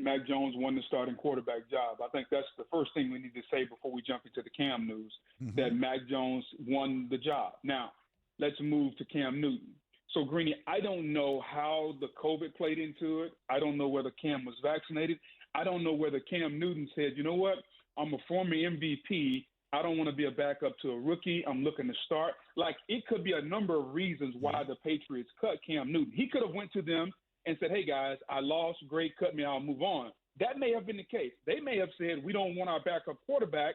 Mac Jones won the starting quarterback job. I think that's the first thing we need to say before we jump into the Cam news, that Mac Jones won the job. Now, let's move to Cam Newton. So, Greeny, I don't know how the COVID played into it. I don't know whether Cam was vaccinated. I don't know whether Cam Newton said, you know what, I'm a former MVP. I don't want to be a backup to a rookie. I'm looking to start. Like, it could be a number of reasons why the Patriots cut Cam Newton. He could have went to them and said, hey, guys, I lost. Great, cut me. I'll move on. That may have been the case. They may have said, we don't want our backup quarterback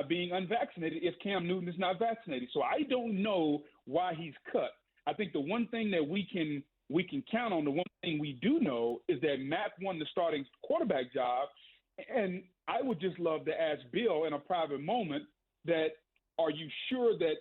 being unvaccinated if Cam Newton is not vaccinated. So I don't know why he's cut. I think the one thing that we can count on, the one thing we do know, is that Mac won the starting quarterback job. And I would just love to ask Bill in a private moment that, are you sure that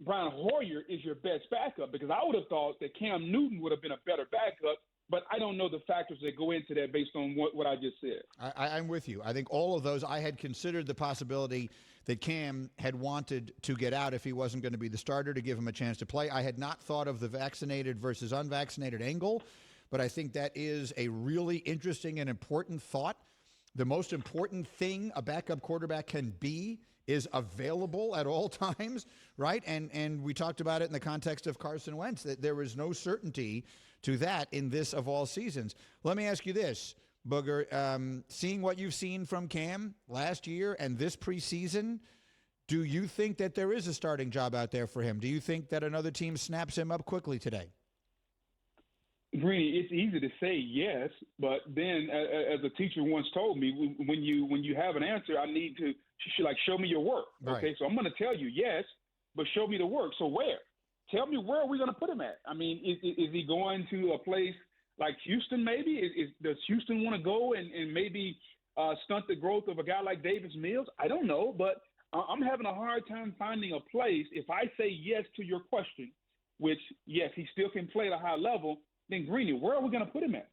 Brian Hoyer is your best backup? Because I would have thought that Cam Newton would have been a better backup, but I don't know the factors that go into that based on what I just said. I'm with you. I think all of those, I had considered the possibility that Cam had wanted to get out if he wasn't going to be the starter, to give him a chance to play. I had not thought of the vaccinated versus unvaccinated angle, but I think that is a really interesting and important thought. The most important thing a backup quarterback can be is available at all times, right? And we talked about it in the context of Carson Wentz, that there is no certainty to that in this of all seasons. Let me ask you this, Booger. Seeing what you've seen from Cam last year and this preseason, do you think that there is a starting job out there for him? Do you think that another team snaps him up quickly today? Greeny, it's easy to say yes, but then, as a teacher once told me, when you have an answer, I need to show me your work. Okay, right. So I'm going to tell you yes, but show me the work. So where? Tell me, where are we going to put him at? I mean, is he going to a place like Houston? Maybe does Houston want to go and maybe stunt the growth of a guy like Davis Mills? I don't know, but I'm having a hard time finding a place. If I say yes to your question, which yes, he still can play at a high level, then Greeny, where are we going to put him at?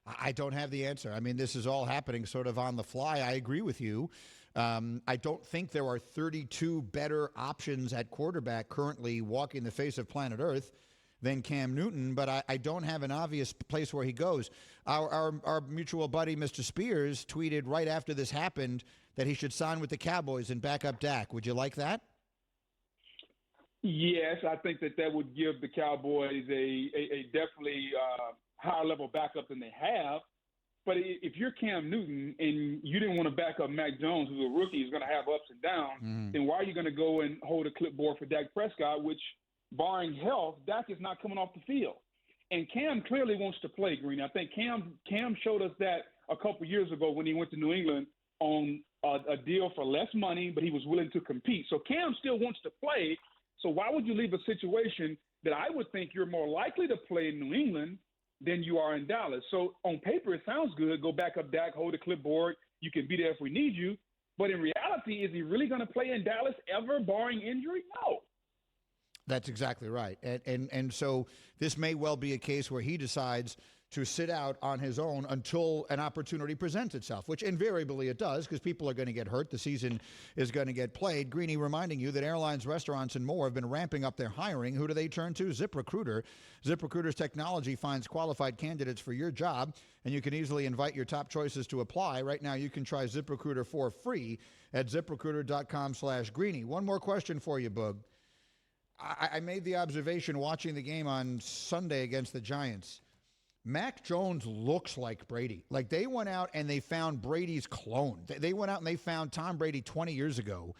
I don't have the answer. I mean, this is all happening sort of on the fly. I agree with you. I don't think there are 32 better options at quarterback currently walking the face of planet Earth than Cam Newton, but I don't have an obvious place where he goes. Our mutual buddy, Mr. Spears, tweeted right after this happened that he should sign with the Cowboys and back up Dak. Would you like that? Yes, I think that would give the Cowboys a definitely higher level backup than they have. But if you're Cam Newton and you didn't want to back up Mac Jones, who's a rookie, is going to have ups and downs, then why are you going to go and hold a clipboard for Dak Prescott, which, barring health, Dak is not coming off the field. And Cam clearly wants to play, Green. I think Cam showed us that a couple years ago when he went to New England on a deal for less money, but he was willing to compete. So Cam still wants to play. So why would you leave a situation that I would think you're more likely to play in New England than you are in Dallas? So on paper, it sounds good. Go back up Dak, hold a clipboard. You can be there if we need you. But in reality, is he really going to play in Dallas ever, barring injury? No. That's exactly right. And so this may well be a case where he decides to sit out on his own until an opportunity presents itself, which invariably it does, because people are going to get hurt. The season is going to get played. Greeny reminding you that airlines, restaurants, and more have been ramping up their hiring. Who do they turn to? ZipRecruiter. ZipRecruiter's technology finds qualified candidates for your job, and you can easily invite your top choices to apply. Right now, you can try ZipRecruiter for free at ZipRecruiter.com/Greeny. One more question for you, Boog. I made the observation watching the game on Sunday against the Giants. Mac Jones looks like Brady. Like, they went out and they found Brady's clone. They went out and they found Tom Brady 20 years ago.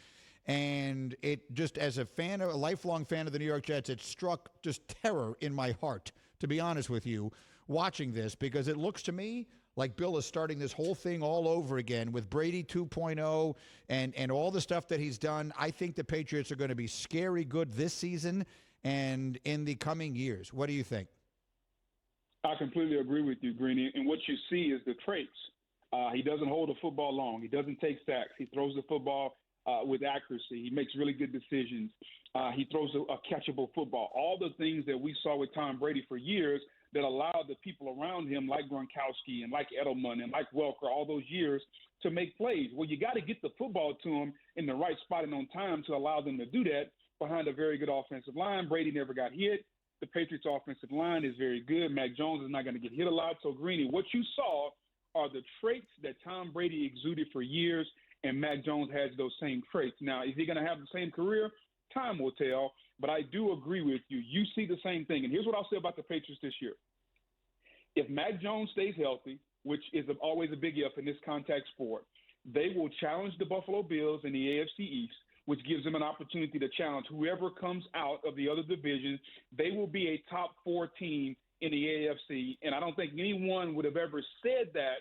And it just, as a lifelong fan of the New York Jets, it struck just terror in my heart, to be honest with you, watching this, because it looks to me like Bill is starting this whole thing all over again with Brady 2.0 and all the stuff that he's done. I think the Patriots are going to be scary good this season and in the coming years. What do you think? I completely agree with you, Greeny. And what you see is the traits. He doesn't hold the football long. He doesn't take sacks. He throws the football with accuracy. He makes really good decisions. He throws a catchable football. All the things that we saw with Tom Brady for years that allowed the people around him, like Gronkowski and like Edelman and like Welker, all those years, to make plays. Well, you got to get the football to them in the right spot and on time to allow them to do that behind a very good offensive line. Brady never got hit. The Patriots' offensive line is very good. Mac Jones is not going to get hit a lot. So, Greeny, what you saw are the traits that Tom Brady exuded for years, and Mac Jones has those same traits. Now, is he going to have the same career? Time will tell, but I do agree with you. You see the same thing, and here's what I'll say about the Patriots this year. If Mac Jones stays healthy, which is always a big if in this contact sport, they will challenge the Buffalo Bills in the AFC East, which gives them an opportunity to challenge whoever comes out of the other divisions. They will be a top 4 team in the AFC, and I don't think anyone would have ever said that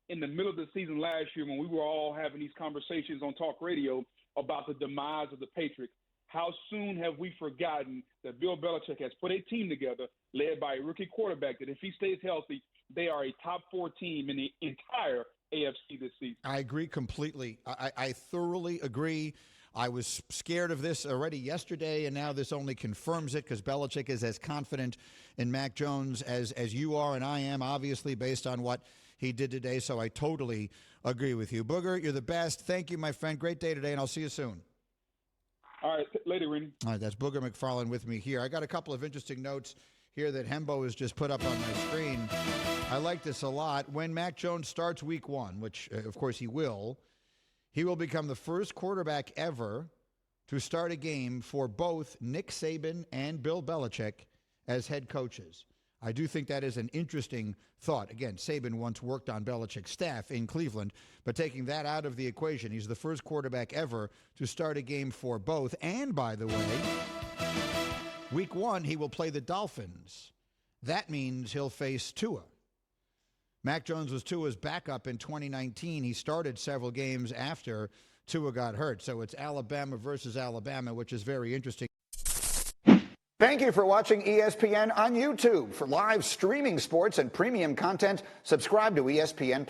in the middle of the season last year when we were all having these conversations on talk radio about the demise of the Patriots. How soon have we forgotten that Bill Belichick has put a team together led by a rookie quarterback that if he stays healthy, they are a top 4 team in the entire AFC this season. I agree completely. I thoroughly agree. I was scared of this already yesterday, and now this only confirms it because Belichick is as confident in Mac Jones as you are and I am, obviously, based on what he did today. So I totally agree with you. Booger, you're the best. Thank you, my friend. Great day today, and I'll see you soon. All right, later, Greeny. All right, that's Booger McFarland with me here. I got a couple of interesting notes here that Hembo has just put up on my screen. I like this a lot. When Mac Jones starts week 1, which, of course, he will become the first quarterback ever to start a game for both Nick Saban and Bill Belichick as head coaches. I do think that is an interesting thought. Again, Saban once worked on Belichick's staff in Cleveland, but taking that out of the equation, he's the first quarterback ever to start a game for both. And, by the way, week 1, he will play the Dolphins. That means he'll face Tua. Mac Jones was Tua's backup in 2019. He started several games after Tua got hurt. So it's Alabama versus Alabama, which is very interesting. Thank you for watching ESPN on YouTube. For live streaming sports and premium content, subscribe to ESPN+.